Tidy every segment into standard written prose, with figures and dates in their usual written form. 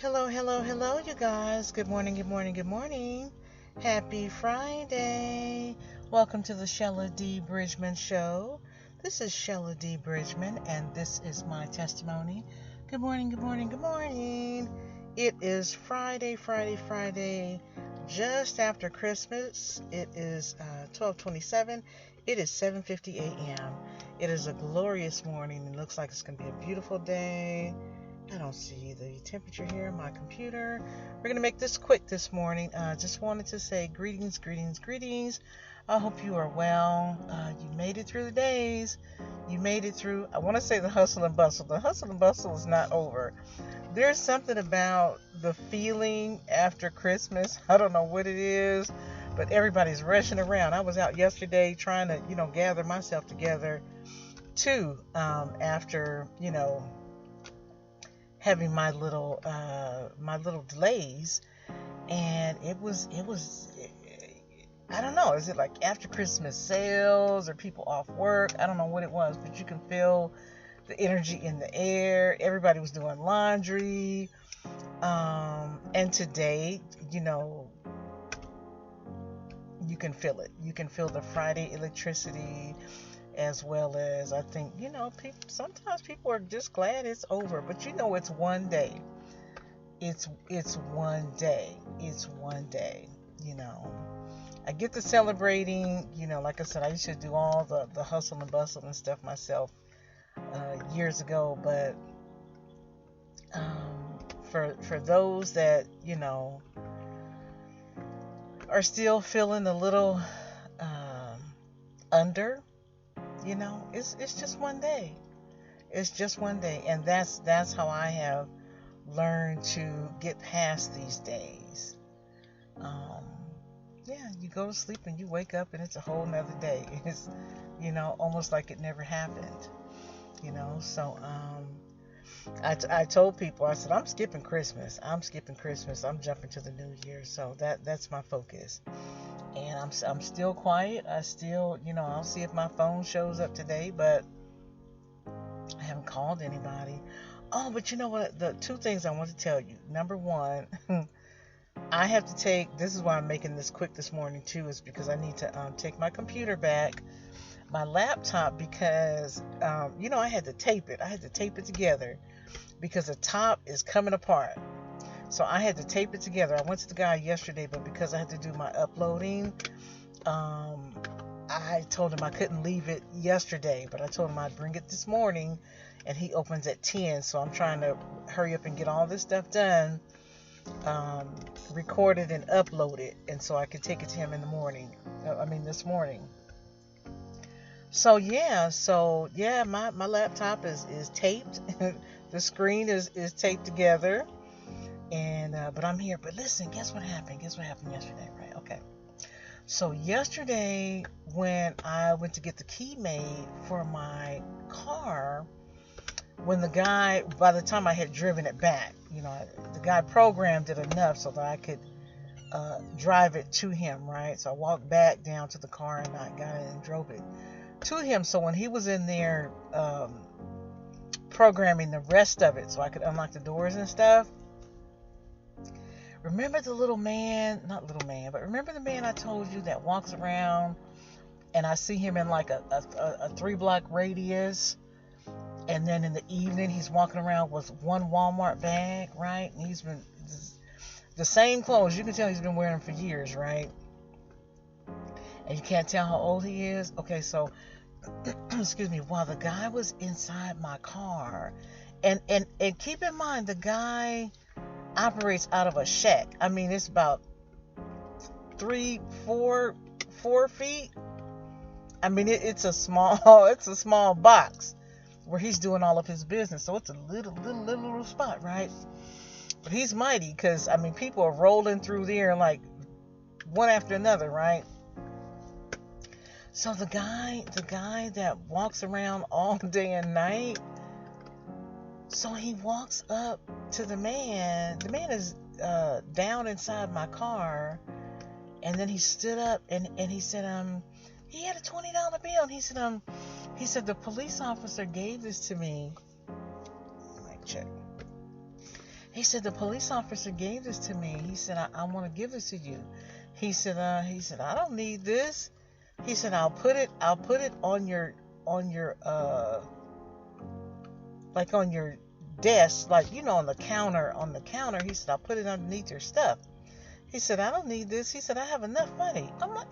Hello, hello, hello, you guys. Good morning, good morning, good morning. Happy Friday. Welcome to the Shella D. Bridgman Show. This is Shella D. Bridgman, and this is my testimony. Good morning, good morning, good morning. It is Friday, just after Christmas. It is 12:27. It is 7:50 a.m. It is a glorious morning. It looks like it's going to be a beautiful day. I don't see the temperature here on my computer. We're going to make this quick this morning. Just wanted to say greetings. I hope you are well. You made it through the days. You made it through, I want to say the hustle and bustle. The hustle and bustle is not over. There's something about the feeling after Christmas. I don't know what it is, but everybody's rushing around. I was out yesterday trying to, gather myself together too, after, having my little delays, and it was I don't know, is it like after Christmas sales or people off work? I don't know what it was, but you can feel the energy in the air. Everybody was doing laundry, and today, you can feel it. You can feel the Friday electricity, as well as I think, sometimes people are just glad it's over, but it's one day. It's one day. It's one day, I get to celebrating, like I said, I used to do all the hustle and bustle and stuff myself years ago, but for those that, are still feeling a little under, it's just one day. It's just one day, and that's how I have learned to get past these days. You go to sleep and you wake up and it's a whole nother day. It's almost like it never happened. So I told people, I said, I'm skipping Christmas. I'm jumping to the new year. So that's my focus. And I'm still quiet. I still, I'll see if my phone shows up today, but I haven't called anybody. Oh, but you know what? The two things I want to tell you. Number one, I have to take, this is why I'm making this quick this morning too, is because I need to take my computer back, my laptop, because, I had to tape it. I had to tape it together because the top is coming apart. So I had to tape it together. I went to the guy yesterday, but because I had to do my uploading, I told him I couldn't leave it yesterday, but I told him I'd bring it this morning, and he opens at 10, so I'm trying to hurry up and get all this stuff done, recorded and uploaded, and so I could take it to him in the morning. This morning. So my laptop is taped. The screen is taped together. And but I'm here. But listen, guess what happened yesterday, right? Okay. So yesterday, when I went to get the key made for my car, when the guy, by the time I had driven it back, the guy programmed it enough so that I could drive it to him, right? So I walked back down to the car and I got it and drove it to him. So when he was in there programming the rest of it so I could unlock the doors and stuff, remember the remember the man I told you that walks around and I see him in like a 3-block radius, and then in the evening he's walking around with one Walmart bag, right? And he's been the same clothes. You can tell he's been wearing them for years, right? And you can't tell how old he is. Okay, so excuse me, while the guy was inside my car, and keep in mind the guy operates out of a shack. It's about 4 feet. It's a small box where he's doing all of his business. So it's a little spot, right? But he's mighty, because people are rolling through there like one after another, right? So the guy that walks around all day and night, so he walks up to the man. The man is down inside my car, and then he stood up and he said, he had a $20 bill. And he said the police officer gave this to me. Mic check. He said, the police officer gave this to me. He said, I want to give this to you. He said, I don't need this. He said, I'll put it on your, like on your desk, like, on the counter. He said, I'll put it underneath your stuff. He said, I don't need this. He said, I have enough money. I'm like,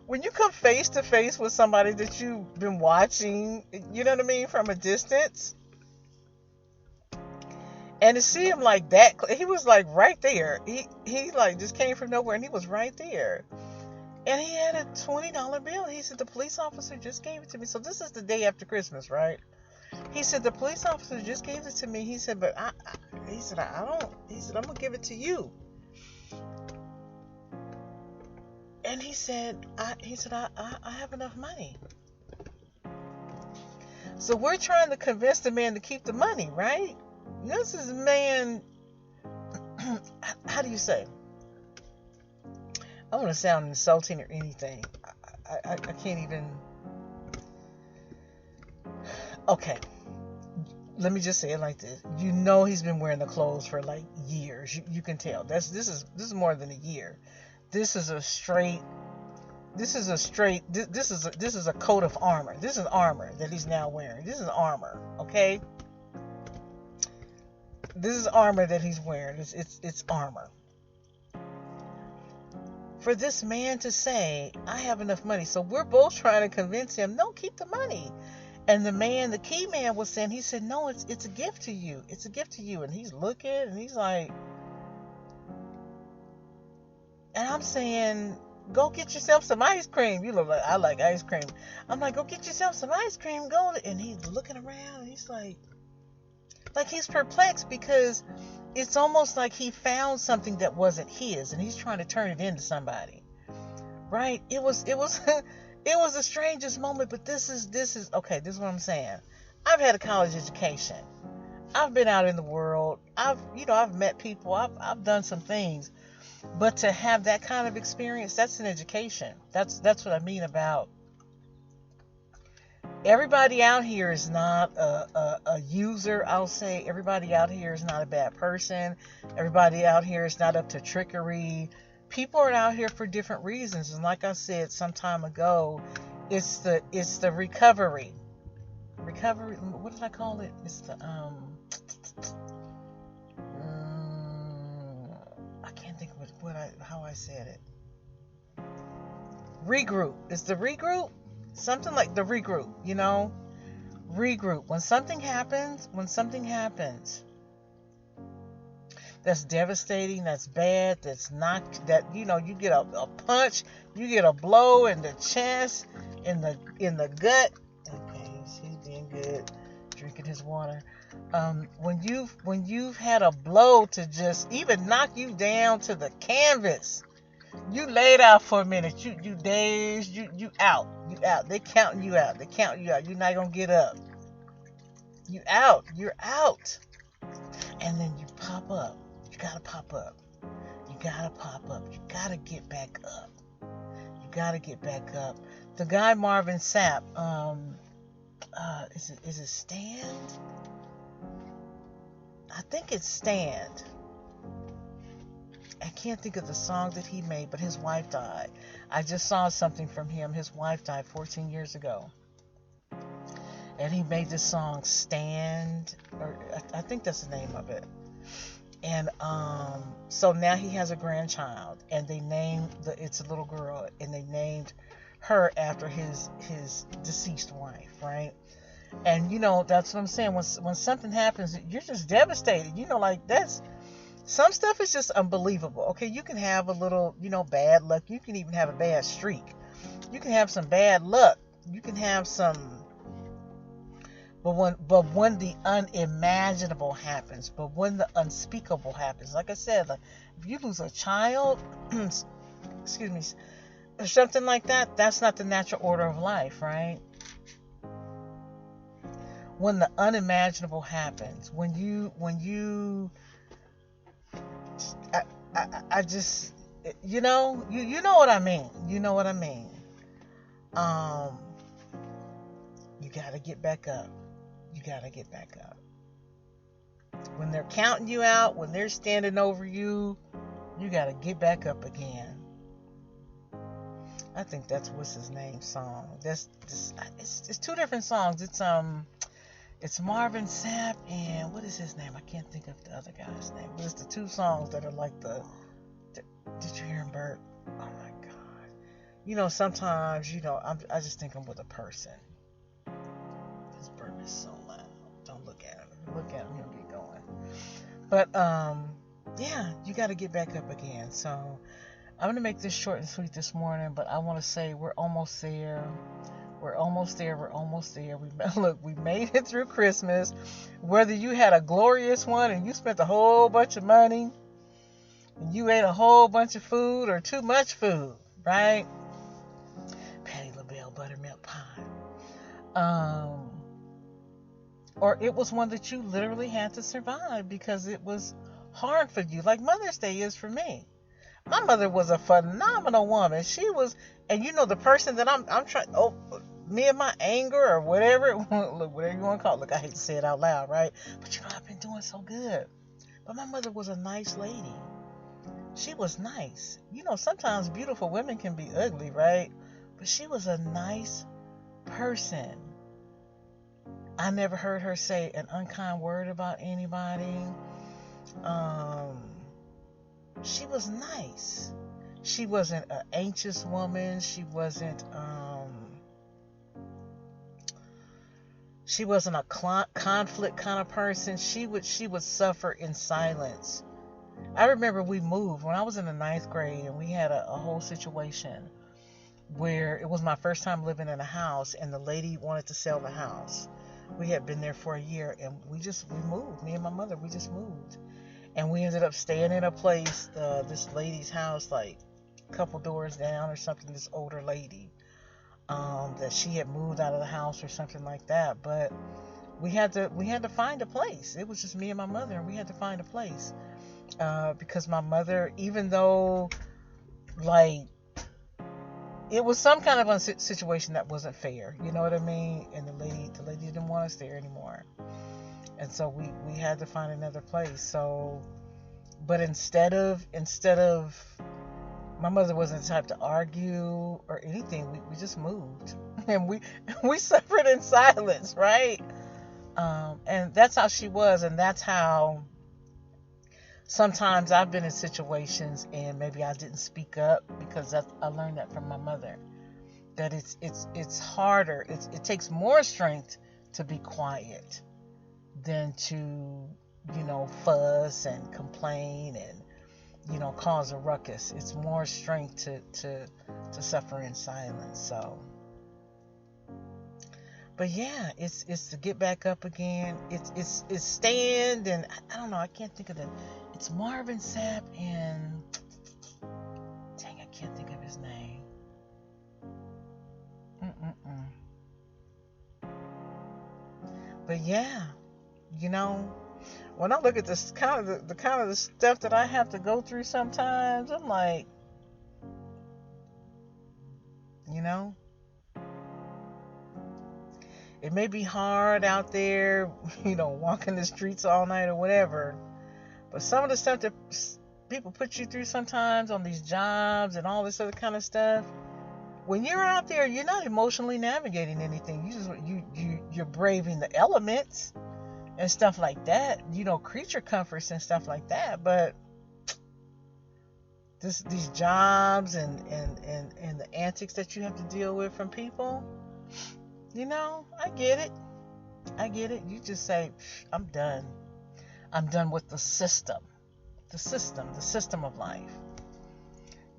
when you come face to face with somebody that you've been watching, you know what I mean, from a distance, and to see him like that, he was like right there. He like just came from nowhere, and he was right there. And he had a $20 bill. He said, the police officer just gave it to me. So this is the day after Christmas, right? He said, the police officer just gave it to me. He said, but I don't. He said, I'm going to give it to you. And he said, I have enough money. So we're trying to convince the man to keep the money, right? This is a man, how do you say? I don't want to sound insulting or anything. I can't even. Okay. Let me just say it like this. You know he's been wearing the clothes for like years. You can tell. This is more than a year. This is a coat of armor. This is armor that he's now wearing. This is armor, okay? This is armor that he's wearing. It's armor. For this man to say, I have enough money. So we're both trying to convince him, no, keep the money. And the key man was saying, he said, no, it's a gift to you. It's a gift to you. And he's looking and he's like, and I'm saying, go get yourself some ice cream. You look like, I like ice cream. I'm like, go get yourself some ice cream. Go. And he's looking around and he's like he's perplexed, because it's almost like he found something that wasn't his and he's trying to turn it into somebody. Right? It was it was the strangest moment, but this is okay, this is what I'm saying. I've had a college education. I've been out in the world. I've met people. I've done some things. But to have that kind of experience, that's an education. That's what I mean about everybody out here is not a user, I'll say. Everybody out here is not a bad person. Everybody out here is not up to trickery. People are out here for different reasons. And like I said some time ago, it's the recovery. Recovery, what did I call it? It's the I can't think of how I said it. Regroup. It's the regroup. Something like the regroup, regroup. When something happens, that's devastating, that's bad, that's not, that, you get a punch, you get a blow in the chest, in the gut. Okay, he's being good, drinking his water. When you've had a blow to just even knock you down to the canvas, you laid out for a minute. You dazed. You out. They counting you out. You're not gonna get up. You out. You're out. And then you pop up. You gotta pop up. You gotta get back up. The guy Marvin Sapp. Is it Stand? I think it's Stand. I can't think of the song that he made, but his wife died. I just saw something from him. His wife died 14 years ago. And he made this song, Stand, or I think that's the name of it. And so now he has a grandchild, and they named it's a little girl, and they named her after his deceased wife, right? And that's what I'm saying. When something happens, you're just devastated. That's. Some stuff is just unbelievable. Okay, you can have a little, bad luck. You can even have a bad streak. You can have some bad luck. You can have some. But when the unimaginable happens, but when the unspeakable happens, like I said, like if you lose a child, excuse me, or something like that, that's not the natural order of life, right? When the unimaginable happens, when you. I just, you know what I mean. You gotta get back up. you got to get back up. When they're counting you out, when they're standing over you, you got to get back up again. I think that's what's his name song. It's two different songs. It's Marvin Sapp and what is his name? I can't think of the other guy's name. But it's the two songs that are like did you hear him, Bert? Oh my God. Sometimes, I just think I'm with a person. His Bert is so loud. Don't look at him. If you look at him, he'll get going. But, yeah, you got to get back up again. So, I'm going to make this short and sweet this morning, but I want to say we're almost there. We're almost there. We made it through Christmas. Whether you had a glorious one and you spent a whole bunch of money, and you ate a whole bunch of food or too much food, right? Patti LaBelle buttermilk pie. Or it was one that you literally had to survive because it was hard for you, like Mother's Day is for me. My mother was a phenomenal woman. She was, and the person that I'm trying, me and my anger or whatever you want to call it. Look, I hate to say it out loud, right? But I've been doing so good. But my mother was a nice lady. She was nice. Sometimes beautiful women can be ugly, right? But she was a nice person. I never heard her say an unkind word about anybody. She was nice. She wasn't an anxious woman. She wasn't a conflict kind of person. She would suffer in silence. I remember we moved when I was in the 9th grade, and we had a whole situation where it was my first time living in a house, and the lady wanted to sell the house. We had been there for a year, and we moved. Me and my mother, we just moved. And we ended up staying in a place, this lady's house, like a couple doors down or something, this older lady, that she had moved out of the house or something like that. But we had to find a place. It was just me and my mother, and we had to find a place. Because my mother, even though, like, it was some kind of a situation that wasn't fair, you know what I mean? And the lady didn't want us there anymore. And so we had to find another place. So, but instead of my mother wasn't the type to argue or anything. We just moved, and we suffered in silence, right? And that's how she was, and that's how sometimes I've been in situations and maybe I didn't speak up because I learned that from my mother. That it's harder. It takes more strength to be quiet than to, fuss and complain and, cause a ruckus. It's more strength to suffer in silence. So, but yeah, it's to get back up again. It's stand, and I don't know. I can't think of it's Marvin Sapp and dang, I can't think of his name. But yeah, when I look at this kind of the stuff that I have to go through sometimes, I'm like, it may be hard out there, walking the streets all night or whatever, but some of the stuff that people put you through sometimes on these jobs and all this other kind of stuff, when you're out there, you're not emotionally navigating anything. You're braving the elements and stuff like that, creature comforts and stuff like that. But these jobs and the antics that you have to deal with from people, I get it. You just say, I'm done with the system of life.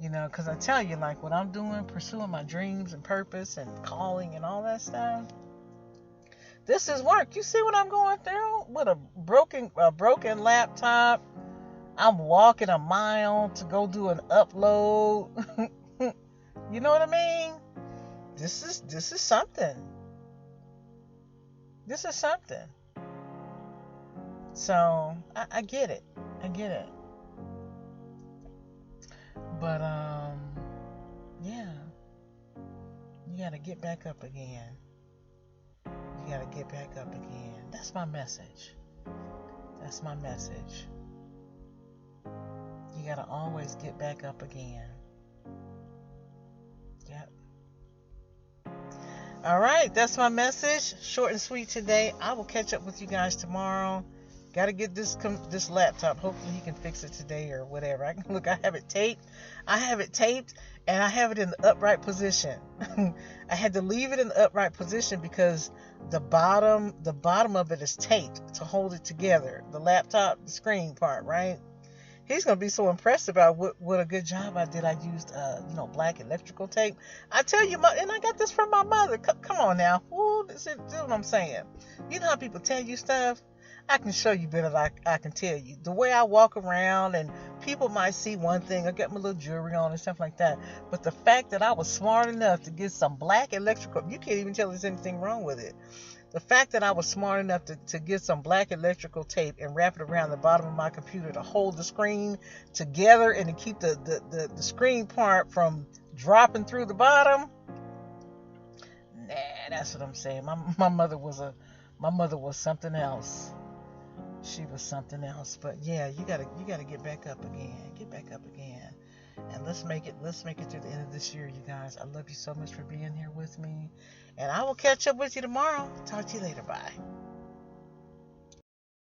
Because I tell you, like, what I'm doing, pursuing my dreams and purpose and calling and all that stuff, this is work. You see what I'm going through with a broken laptop. I'm walking a mile to go do an upload. You know what I mean? This is something. This is something. So I get it. But yeah, you gotta get back up again. You You gotta get back up again. That's my message. That's my message. You gotta always get back up again. Yep. All right, that's my message. Short and sweet today. I will catch up with you guys tomorrow. Got to get this laptop. Hopefully he can fix it today or whatever. I have it taped. And I have it in the upright position. I had to leave it in the upright position because the bottom of it is taped to hold it together. The laptop, the screen part, right? He's gonna be so impressed about what a good job I did. I used black electrical tape. I tell you, and I got this from my mother. Come on now, this is what I'm saying. You know how people tell you stuff? I can show you better than I can tell you. The way I walk around, and people might see one thing. I got my little jewelry on and stuff like that. But the fact that I was smart enough to get some black electrical, you can't even tell there's anything wrong with it. The fact that I was smart enough to get some black electrical tape and wrap it around the bottom of my computer to hold the screen together and to keep the screen part from dropping through the bottom. Nah, that's what I'm saying. My mother was something else. She was something else. But yeah, you gotta get back up again. Get back up again. And let's make it through the end of this year, you guys. I love you so much for being here with me. And I will catch up with you tomorrow. Talk to you later. Bye.